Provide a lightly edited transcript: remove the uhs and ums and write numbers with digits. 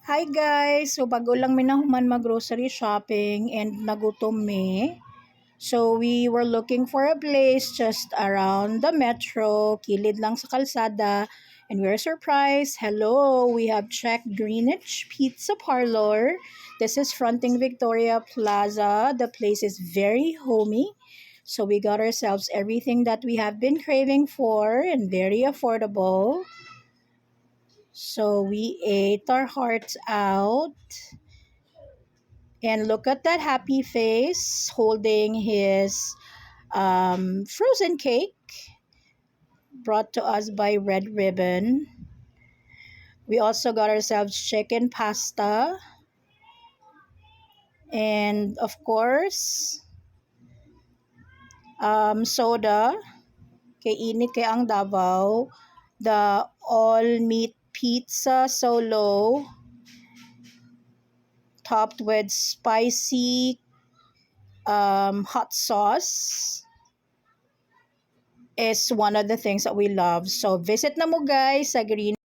Hi guys! So bago lang mi nahuman mag-grocery shopping and nagutom mi. So we were looking for a place just around the metro, kilid lang sa kalsada. And we're surprised. Hello, we have checked Greenwich Pizza Parlor. This is fronting Victoria Plaza. The place is very homey. So we got ourselves everything that we have been craving for and very affordable. So we ate our hearts out. And look at that happy face holding his frozen cake brought to us by Red Ribbon. We also got ourselves chicken pasta. And of course, soda. Kay init kay ang Davao. The all-meat pizza solo topped with spicy hot sauce is one of the things that we love. So visit na mo guys sa Green